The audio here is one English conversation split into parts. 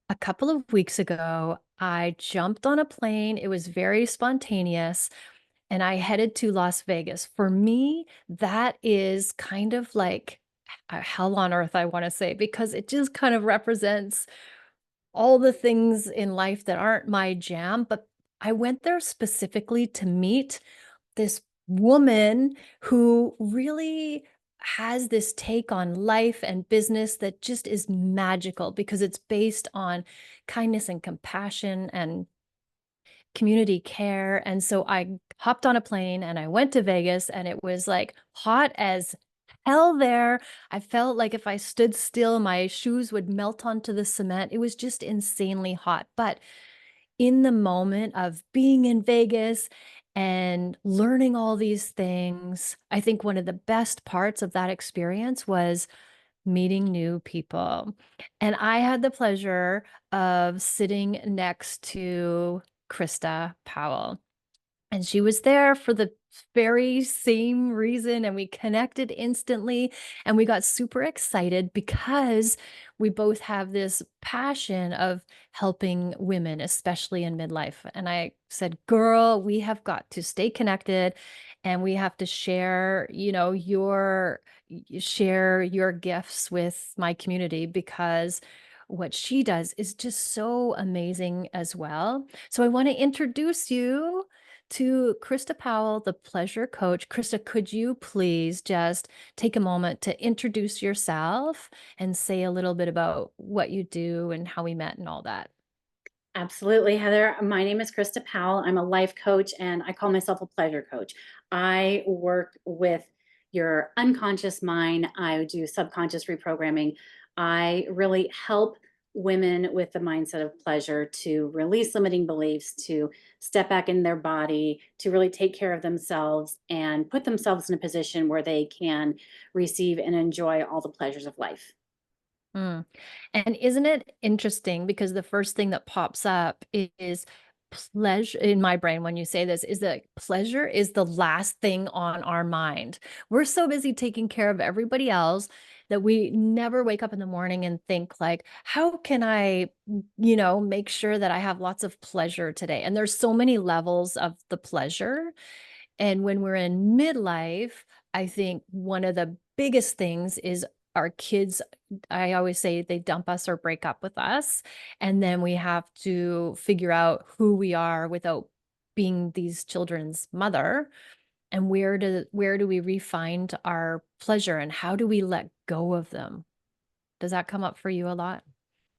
A couple of weeks ago, I jumped on a plane. It was very spontaneous, and I headed to Las Vegas. For me, that is kind of like hell on earth, I want to say, because it just kind of represents all the things in life that aren't my jam. But I went there specifically to meet this woman who really has this take on life and business that just is magical because it's based on kindness and compassion and community care. And so I hopped on a plane and I went to Vegas, and it was like hot as hell there. I felt like if I stood still, my shoes would melt onto the cement. It was just insanely hot. But in the moment of being in Vegas and learning all these things, I think one of the best parts of that experience was meeting new people. And I had the pleasure of sitting next to Krista Powell. And she was there for the very same reason, and we connected instantly, and we got super excited because we both have this passion of helping women, especially in midlife. And I said, "Girl, we have got to stay connected, and we have to share, share your gifts with my community because what she does is just so amazing as well." So I want to introduce you to Krista Powell, the pleasure coach. Krista, could you please just take a moment to introduce yourself and say a little bit about what you do and how we met and all that? Absolutely, Heather. My name is Krista Powell. I'm a life coach and I call myself a pleasure coach. I work with your unconscious mind. I do subconscious reprogramming. I really help women with the mindset of pleasure to release limiting beliefs, to step back in their body, to really take care of themselves and put themselves in a position where they can receive and enjoy all the pleasures of life. Mm. And isn't it interesting because the first thing that pops up is pleasure in my brain when you say this is that pleasure is the last thing on our mind. We're so busy taking care of everybody else that we never wake up in the morning and think like, how can I, make sure that I have lots of pleasure today? And there's so many levels of the pleasure. And when we're in midlife, I think one of the biggest things is our kids. I always say they dump us or break up with us. And then we have to figure out who we are without being these children's mother. And where do we refine our pleasure and how do we let go of them? Does that come up for you a lot?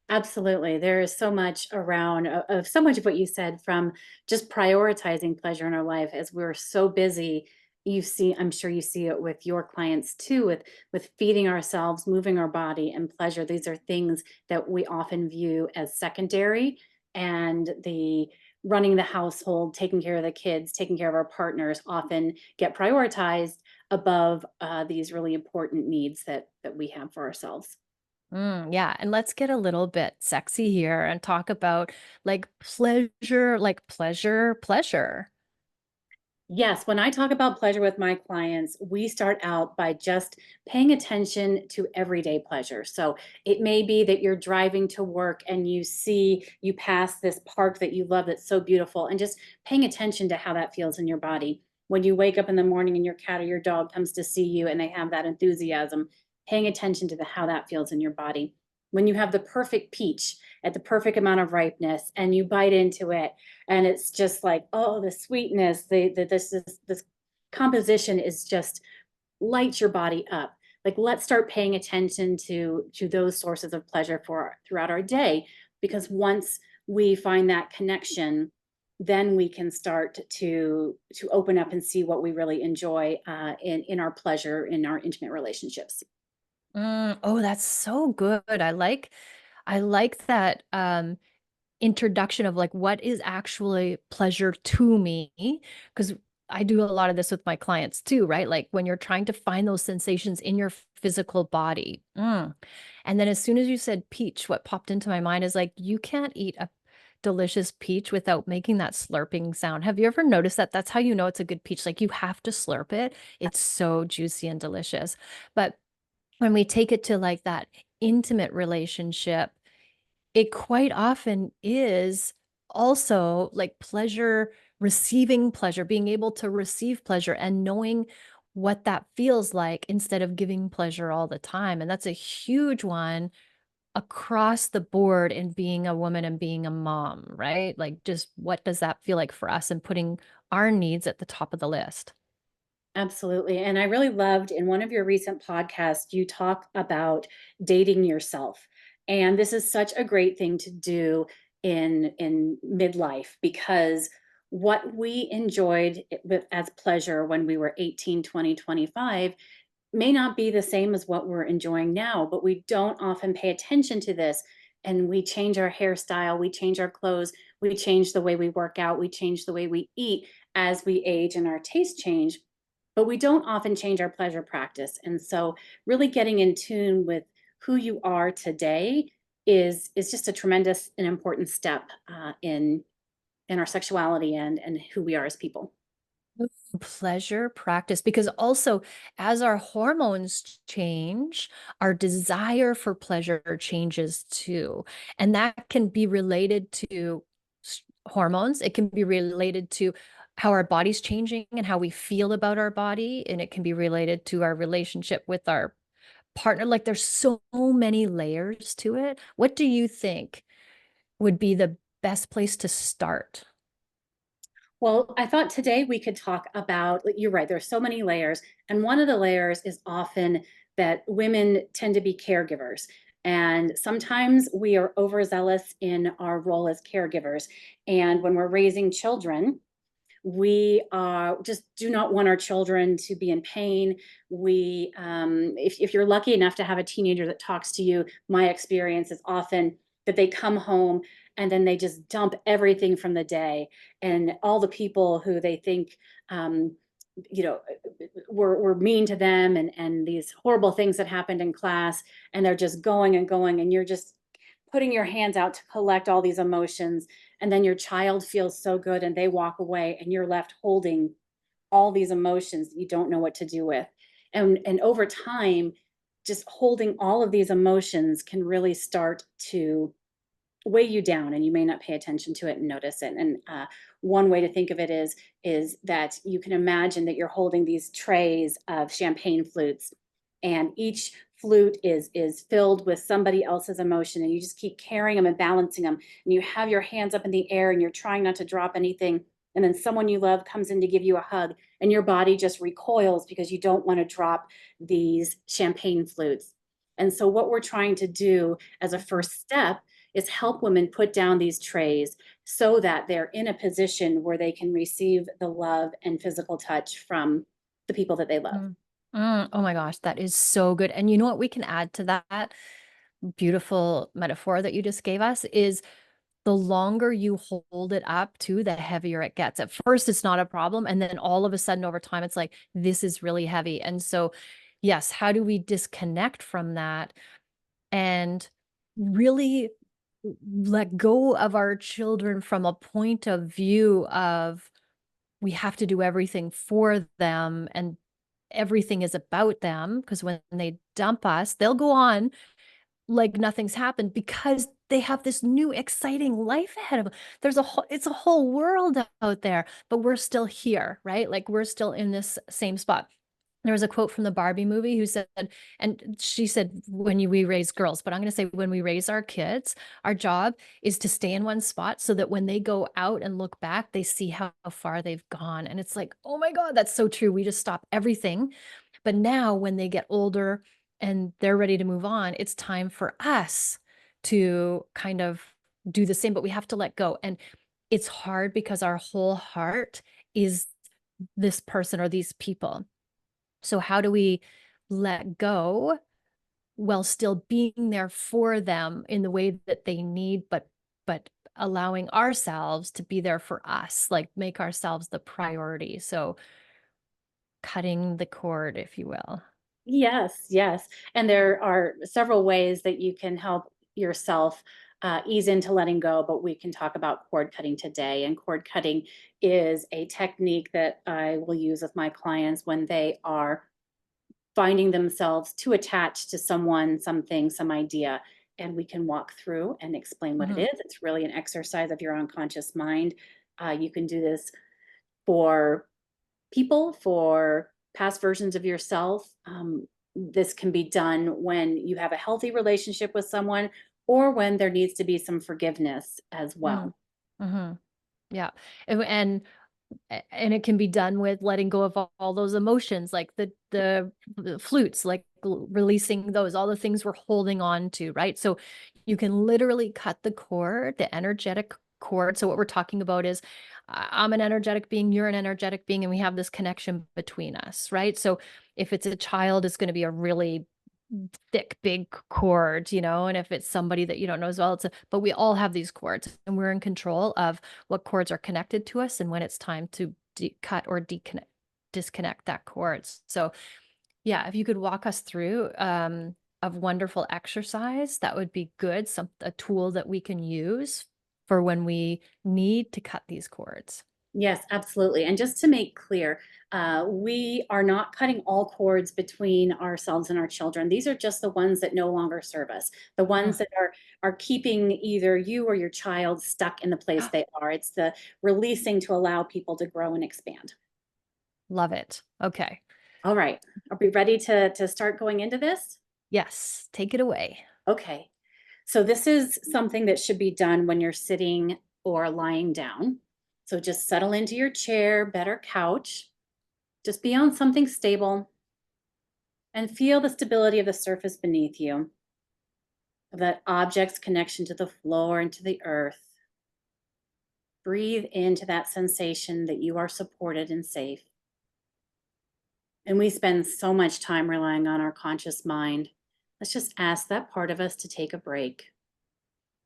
Absolutely. There is so much around of so much of what you said from just prioritizing pleasure in our life as we're so busy. You see, I'm sure you see it with your clients too, with feeding ourselves, moving our body and pleasure. These are things that we often view as secondary and the running the household, taking care of the kids, taking care of our partners often get prioritized above these really important needs that we have for ourselves. Yeah, and let's get a little bit sexy here and talk about like pleasure. Yes, when I talk about pleasure with my clients, we start out by just paying attention to everyday pleasure. So it may be that you're driving to work and you pass this park that you love that's so beautiful, and just paying attention to how that feels in your body. When you wake up in the morning and your cat or your dog comes to see you and they have that enthusiasm, paying attention to how that feels in your body. When you have the perfect peach at the perfect amount of ripeness and you bite into it and it's just like, oh, the sweetness, this composition is just lights your body up. Like, let's start paying attention to those sources of pleasure for throughout our day, because once we find that connection, then we can start to open up and see what we really enjoy in our pleasure in our intimate relationships. Oh, that's so good. I like that introduction of like what is actually pleasure to me, because I do a lot of this with my clients too, right? Like when you're trying to find those sensations in your physical body. And then as soon as you said peach, what popped into my mind is like you can't eat a delicious peach without making that slurping sound. Have you ever noticed that? That's how you know it's a good peach. Like you have to slurp it. It's so juicy and delicious. But when we take it to like that intimate relationship, it quite often is also like pleasure, receiving pleasure, being able to receive pleasure and knowing what that feels like instead of giving pleasure all the time. And that's a huge one across the board in being a woman and being a mom, right? Like, just what does that feel like for us and putting our needs at the top of the list? Absolutely. And I really loved in one of your recent podcasts, you talk about dating yourself. And this is such a great thing to do in midlife because what we enjoyed as pleasure when we were 18, 20, 25 may not be the same as what we're enjoying now, but we don't often pay attention to this. And we change our hairstyle, we change our clothes, we change the way we work out, we change the way we eat as we age and our tastes change, but we don't often change our pleasure practice. And so really getting in tune with who you are today is just a tremendous and important step in our sexuality and who we are as people. Pleasure practice, because also as our hormones change, our desire for pleasure changes too. And that can be related to hormones. It can be related to how our body's changing and how we feel about our body. And it can be related to our relationship with our partner. Like, there's so many layers to it. What do you think would be the best place to start? Well, I thought today we could talk about, like, you're right, there's so many layers. And one of the layers is often that women tend to be caregivers. And sometimes we are overzealous in our role as caregivers. And when we're raising children, we just do not want our children to be in pain. If you're lucky enough to have a teenager that talks to you, my experience is often that they come home and then they just dump everything from the day and all the people who they think, um, you know, were mean to them and these horrible things that happened in class, and they're just going and going, and you're just putting your hands out to collect all these emotions, and then your child feels so good and they walk away and you're left holding all these emotions that you don't know what to do with. And over time, just holding all of these emotions can really start to weigh you down, and you may not pay attention to it and notice it. And one way to think of it is that you can imagine that you're holding these trays of champagne flutes, and each flute is filled with somebody else's emotion, and you just keep carrying them and balancing them, and you have your hands up in the air and you're trying not to drop anything, and then someone you love comes in to give you a hug, and your body just recoils because you don't want to drop these champagne flutes. And so what we're trying to do as a first step is help women put down these trays so that they're in a position where they can receive the love and physical touch from the people that they love. Mm. Oh my gosh, that is so good. And you know what we can add to that beautiful metaphor that you just gave us is the longer you hold it up to, the heavier it gets. At first, it's not a problem. And then all of a sudden, over time, it's like, this is really heavy. And so, yes, how do we disconnect from that and really let go of our children from a point of view of we have to do everything for them and everything is about them? Because when they dump us, they'll go on like nothing's happened because they have this new exciting life ahead of them. It's a whole world out there, but we're still here, right? Like, we're still in this same spot. There was a quote from the Barbie movie who said, and she said, we raise girls, but I'm going to say when we raise our kids, our job is to stay in one spot so that when they go out and look back, they see how far they've gone. And it's like, oh my God, that's so true. We just stop everything. But now when they get older and they're ready to move on, it's time for us to kind of do the same, but we have to let go. And it's hard because our whole heart is this person or these people. So how do we let go while still being there for them in the way that they need, but allowing ourselves to be there for us, like make ourselves the priority. So cutting the cord, if you will. Yes, yes. And there are several ways that you can help yourself ease into letting go, but we can talk about cord cutting today. And cord cutting is a technique that I will use with my clients when they are finding themselves too attached to someone, something, some idea. and we can walk through and explain what it Mhm. is. It's really an exercise of your unconscious mind. You can do this for people, for past versions of yourself. This can be done when you have a healthy relationship with someone or when there needs to be some forgiveness as Mm. well. Mhm. Yeah. And it can be done with letting go of all those emotions, like the flutes, like releasing those, all the things we're holding on to, right? So you can literally cut the cord, the energetic cord. So what we're talking about is I'm an energetic being, you're an energetic being, and we have this connection between us, right? So if it's a child, it's going to be a really thick, big cord, and if it's somebody that you don't know as well, but we all have these cords and we're in control of what cords are connected to us and when it's time to cut or disconnect that cord. So yeah, if you could walk us through a wonderful exercise, that would be good. A tool that we can use for when we need to cut these cords. Yes, absolutely. And just to make clear, we are not cutting all cords between ourselves and our children. These are just the ones that no longer serve us, the ones Mm. that are keeping either you or your child stuck in the place they are. It's the releasing to allow people to grow and expand. Love it. Okay. All right. Are we ready to start going into this? Yes, take it away. Okay. So this is something that should be done when you're sitting or lying down. So just settle into your chair, bed, or couch. Just be on something stable and feel the stability of the surface beneath you, of that object's connection to the floor and to the earth. Breathe into that sensation that you are supported and safe. And we spend so much time relying on our conscious mind. Let's just ask that part of us to take a break.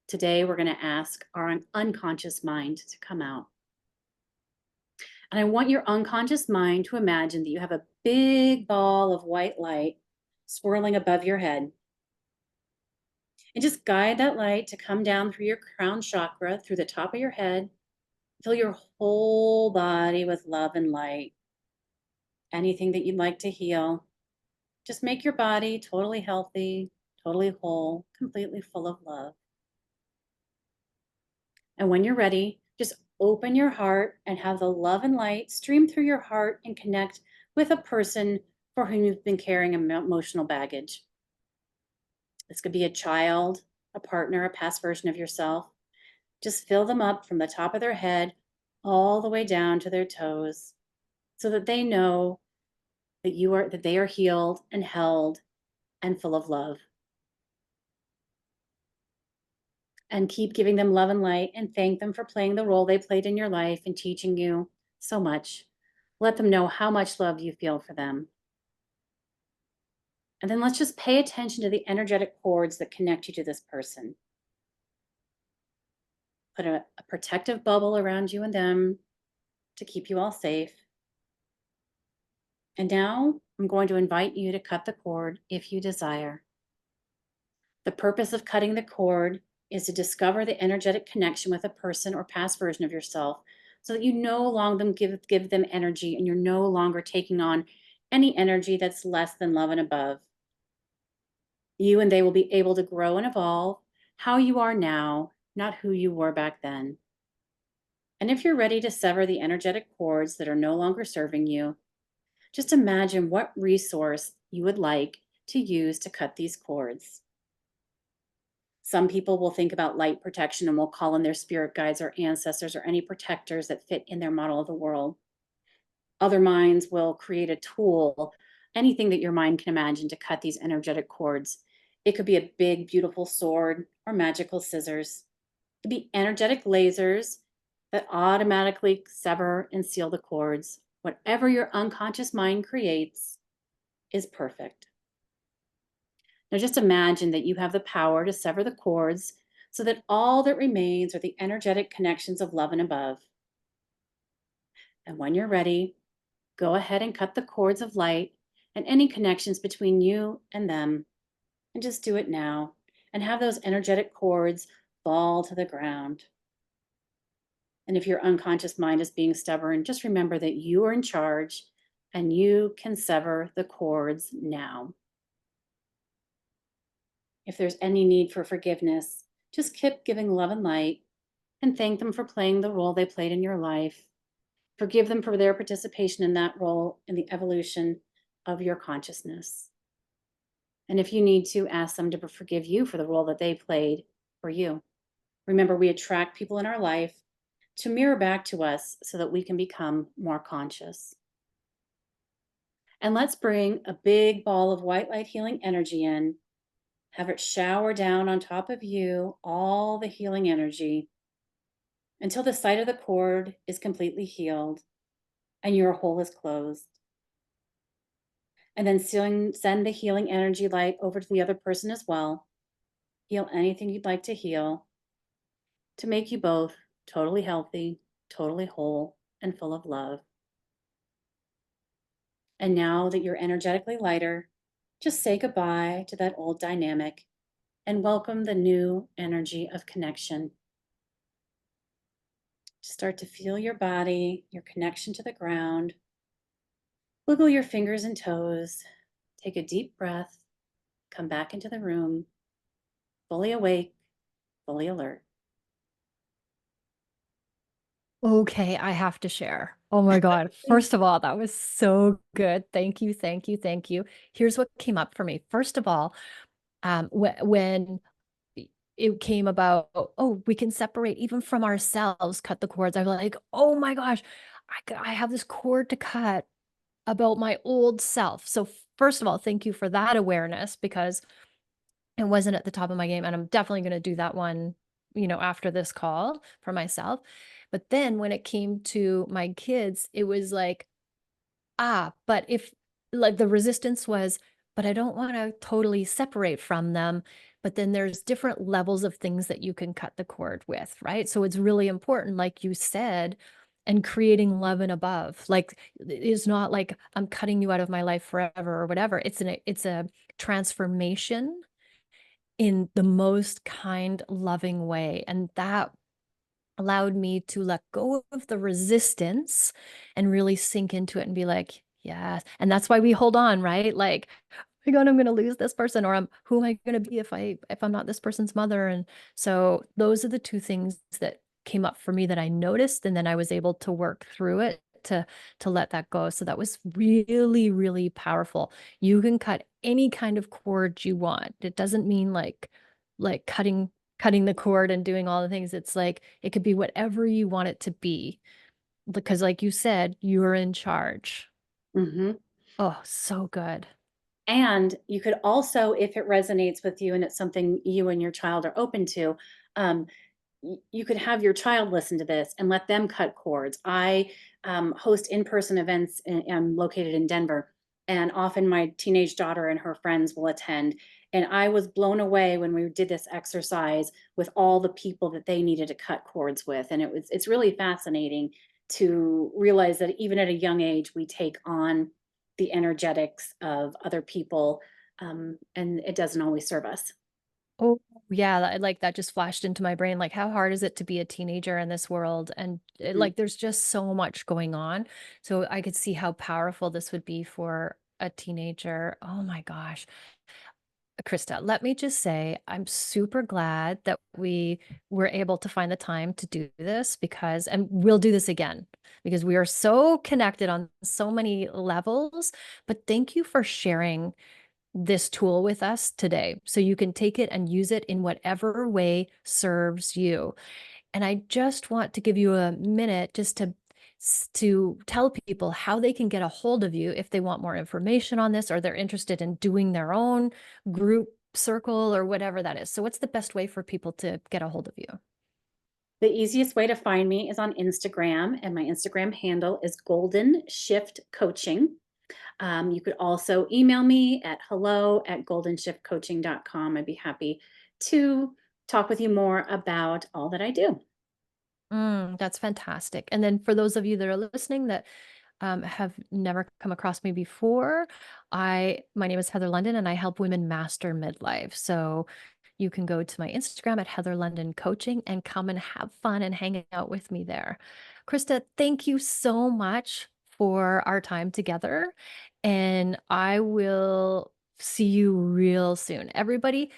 Today, we're going to ask our unconscious mind to come out. And I want your unconscious mind to imagine that you have a big ball of white light swirling above your head. And just guide that light to come down through your crown chakra, through the top of your head. Fill your whole body with love and light. Anything that you'd like to heal, just make your body totally healthy, totally whole, completely full of love. And when you're ready, just open your heart and have the love and light stream through your heart and connect with a person for whom you've been carrying emotional baggage. This could be a child, a partner, a past version of yourself. Just fill them up from the top of their head all the way down to their toes so that they know that they are healed and held and full of love. And keep giving them love and light and thank them for playing the role they played in your life and teaching you so much. Let them know how much love you feel for them. And then let's just pay attention to the energetic cords that connect you to this person. Put a protective bubble around you and them to keep you all safe. And now I'm going to invite you to cut the cord if you desire. The purpose of cutting the cord is to discover the energetic connection with a person or past version of yourself so that you no longer give them energy and you're no longer taking on any energy that's less than love and above. You and they will be able to grow and evolve how you are now, not who you were back then. And if you're ready to sever the energetic cords that are no longer serving you, just imagine what resource you would like to use to cut these cords. Some people will think about light protection and will call in their spirit guides or ancestors or any protectors that fit in their model of the world. Other minds will create a tool, anything that your mind can imagine to cut these energetic cords. It could be a big, beautiful sword or magical scissors. It could be energetic lasers that automatically sever and seal the cords. Whatever your unconscious mind creates is perfect. Now just imagine that you have the power to sever the cords so that all that remains are the energetic connections of love and above. And when you're ready, go ahead and cut the cords of light and any connections between you and them. And just do it now and have those energetic cords fall to the ground. And if your unconscious mind is being stubborn, just remember that you are in charge and you can sever the cords now. If there's any need for forgiveness, just keep giving love and light and thank them for playing the role they played in your life. Forgive them for their participation in that role in the evolution of your consciousness. And if you need to, ask them to forgive you for the role that they played for you. Remember, we attract people in our life to mirror back to us so that we can become more conscious. And let's bring a big ball of white light healing energy in. Have it shower down on top of you, all the healing energy, until the site of the cord is completely healed and your hole is closed. And then send the healing energy light over to the other person as well. Heal anything you'd like to heal to make you both totally healthy, totally whole, and full of love. And now that you're energetically lighter, just say goodbye to that old dynamic and welcome the new energy of connection. Start to feel your body, your connection to the ground. Wiggle your fingers and toes. Take a deep breath. Come back into the room, fully awake, fully alert. Okay, I have to share. Oh my God. First of all, that was so good. Thank you, thank you, thank you. Here's what came up for me. First of all, when it came about, oh, we can separate even from ourselves, cut the cords. I was like, oh my gosh, I have this cord to cut about my old self. So first of all, thank you for that awareness because it wasn't at the top of my game. And I'm definitely going to do that one, after this call for myself. But then when it came to my kids, it was like, but if like the resistance was, but I don't want to totally separate from them. But then there's different levels of things that you can cut the cord with, right? So it's really important, like you said, and creating love and above. Like it's not like I'm cutting you out of my life forever or whatever. It's a transformation in the most kind, loving way. And that allowed me to let go of the resistance and really sink into it and be like, yes. And that's why we hold on, right? Like, oh my God, I'm going to lose this person, or who am I going to be if I'm not this person's mother? And so those are the two things that came up for me that I noticed, and then I was able to work through it to let that go. So that was really, really powerful. You can cut any kind of cord you want. It doesn't mean like cutting the cord and doing all the things. It's like it could be whatever you want it to be. Because like you said, you're in charge. Mm-hmm. Oh, so good. And you could also, if it resonates with you and it's something you and your child are open to, um, you could have your child listen to this and let them cut cords. I host in-person events and I'm located in Denver, and often my teenage daughter and her friends will attend. And I was blown away when we did this exercise with all the people that they needed to cut cords with. And it's really fascinating to realize that even at a young age, we take on the energetics of other people, and it doesn't always serve us. Oh, yeah, like that just flashed into my brain. Like, how hard is it to be a teenager in this world? And Mm. like, there's just so much going on. So I could see how powerful this would be for a teenager. Oh my gosh. Krista, let me just say, I'm super glad that we were able to find the time to do this and we'll do this again because we are so connected on so many levels. But thank you for sharing this tool with us today so you can take it and use it in whatever way serves you. And I just want to give you a minute just to tell people how they can get a hold of you if they want more information on this or they're interested in doing their own group circle or whatever that is. So what's the best way for people to get a hold of you? The easiest way to find me is on Instagram, and my Instagram handle is Golden Shift Coaching. You could also email me at hello@goldenshiftcoaching.com. I'd be happy to talk with you more about all that I do. That's fantastic. And then for those of you that are listening that have never come across me before, my name is Heather London and I help women master midlife. So you can go to my Instagram at Heather London Coaching and come and have fun and hang out with me there. Krista, thank you so much for our time together. And I will see you real soon. Everybody,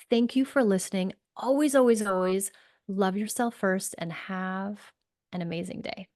Thank you for listening. Always, always, always love yourself first and have an amazing day.